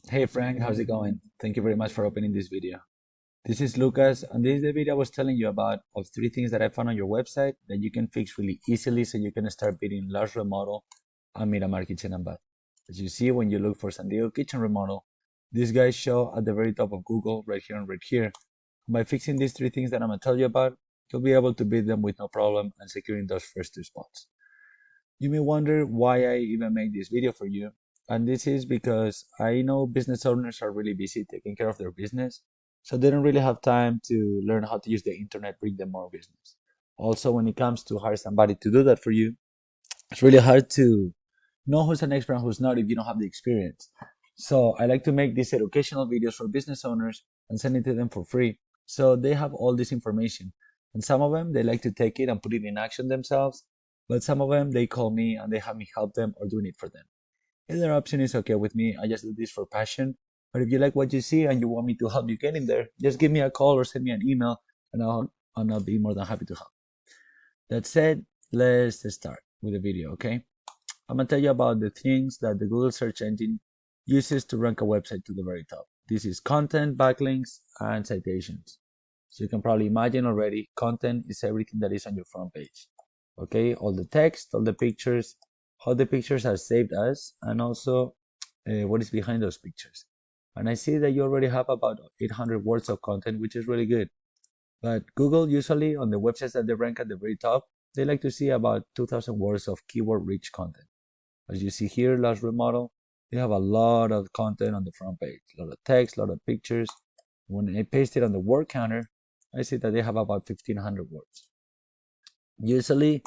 Hey Frank, how's it going? Thank you very much for opening this video. This is Lucas, and this is the video I was telling you about of three things that I found on your website that you can fix really easily so you can start bidding large remodel and Miramar kitchen and bath. As you see when you look for San Diego kitchen remodel, these guys show at the very top of Google right here and right here. By fixing these three things that I'm gonna tell you about, you'll be able to bid them with no problem and securing those first two spots. You may wonder why I even made this video for you, and this is because I know business owners are really busy taking care of their business, so they don't really have time to learn how to use the internet, bring them more business. Also, when it comes to hire somebody to do that for you, it's really hard to know who's an expert and who's not if you don't have the experience. So I like to make these educational videos for business owners and send it to them for free. So they have all this information. And some of them, they like to take it and put it in action themselves. But some of them, they call me and they have me help them or doing it for them. Either option is okay with me. I just do this for passion. But if you like what you see and you want me to help you get in there, just give me a call or send me an email and I'll be more than happy to help. That said, let's start with the video, okay? I'm gonna tell you about the things that the Google search engine uses to rank a website to the very top. This is content, backlinks, and citations. So you can probably imagine already, content is everything that is on your front page. Okay, all the text, all the pictures, how the pictures are saved as, and also what is behind those pictures. And I see that you already have about 800 words of content, which is really good. But Google usually on the websites that they rank at the very top, they like to see about 2,000 words of keyword-rich content. As you see here, last remodel, they have a lot of content on the front page, a lot of text, a lot of pictures. When I paste it on the word counter, I see that they have about 1,500 words. Usually,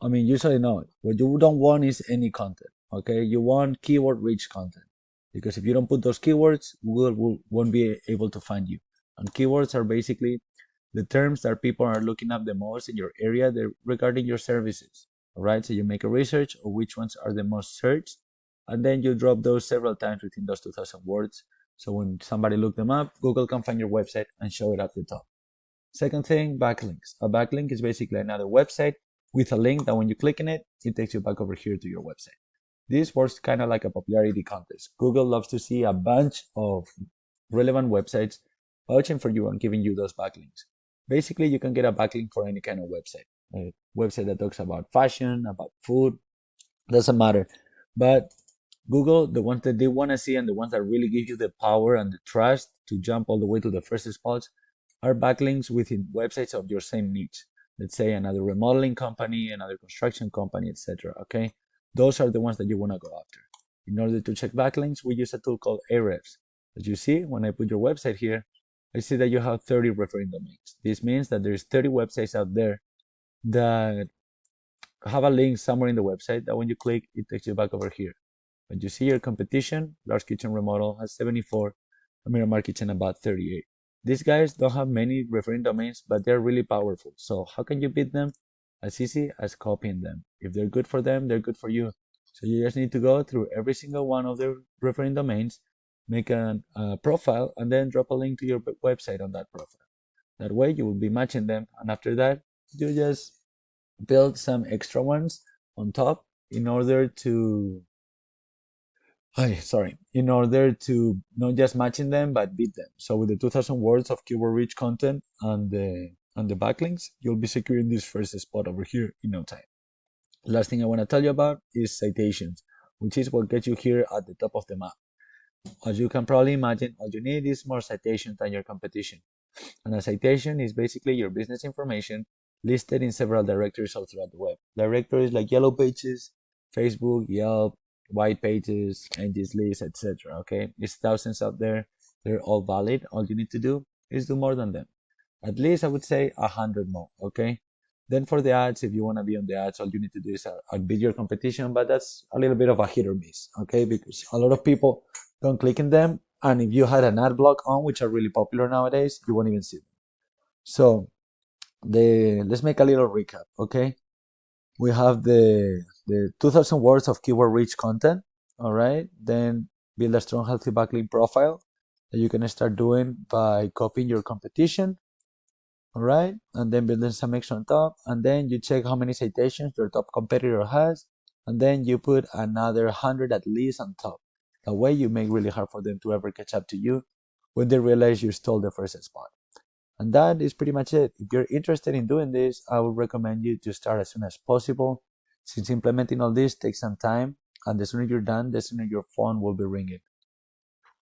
usually no. What you don't want is any content, okay? You want keyword-rich content because if you don't put those keywords, won't be able to find you. And keywords are basically the terms that people are looking up the most in your area regarding your services. All right, so you make a research of which ones are the most searched, and then you drop those several times within those 2,000 words. So when somebody look them up, Google can find your website and show it at the top. Second thing, backlinks. A backlink is basically another website with a link that when you click on it, it takes you back over here to your website. This works kind of like a popularity contest. Google loves to see a bunch of relevant websites vouching for you and giving you those backlinks. Basically, you can get a backlink for any kind of website. A website that talks about fashion, about food, doesn't matter. But Google, the ones that they want to see and the ones that really give you the power and the trust to jump all the way to the first spots are backlinks within websites of your same niche. Let's say another remodeling company, another construction company, etc. Okay, those are the ones that you want to go after. In order to check backlinks, we use a tool called Ahrefs. As you see, when I put your website here, I see that you have 30 referring domains. This means that there's 30 websites out there that have a link somewhere in the website that when you click, it takes you back over here. But you see your competition, Large Kitchen Remodel has 74, and Miramar Kitchen about 38. These guys don't have many referring domains, but they're really powerful. So how can you beat them? As easy as copying them. If they're good for them, they're good for you. So you just need to go through every single one of their referring domains, make a profile, and then drop a link to your website on that profile. That way you will be matching them, and after that, you just build some extra ones on top in order to in order to not just matching them but beat them. So with the 2,000 words of keyword rich content and the backlinks, you'll be securing this first spot over here in no time. Last thing I want to tell you about is citations, which is what gets you here at the top of the map. As you can probably imagine, all you need is more citations than your competition. And a citation is basically your business information listed in several directories all throughout the web. Directories like Yellow Pages, Facebook, Yelp, White Pages, Angie's List, etc. Okay, there's thousands out there. They're all valid. All you need to do is do more than them. At least I would say 100 more. Okay. Then for the ads, if you want to be on the ads, all you need to do is outbid your competition, but that's a little bit of a hit or miss. Okay, because a lot of people don't click in them, and if you had an ad block on, which are really popular nowadays, you won't even see them. So the let's make a little recap, okay? We have the 2,000 words of keyword rich content, all right? Then build a strong healthy backlink profile that you can start doing by copying your competition, all right? And then building some extra on top, and then you check how many citations your top competitor has, and then you put another 100 at least on top. That way you make it really hard for them to ever catch up to you when they realize you stole the first spot. And that is pretty much it. If you're interested in doing this, I would recommend you to start as soon as possible, since implementing all this takes some time, and the sooner you're done, the sooner your phone will be ringing.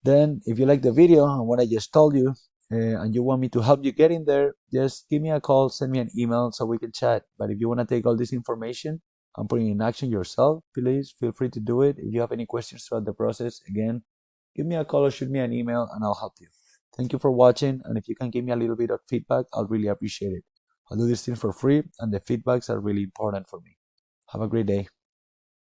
Then, if you like the video and what I just told you, and you want me to help you get in there, just give me a call, send me an email so we can chat. But if you want to take all this information and put it in action yourself, please feel free to do it. If you have any questions throughout the process, again, give me a call or shoot me an email and I'll help you. Thank you for watching, and if you can give me a little bit of feedback, I'll really appreciate it. I do these things for free, and the feedbacks are really important for me. Have a great day.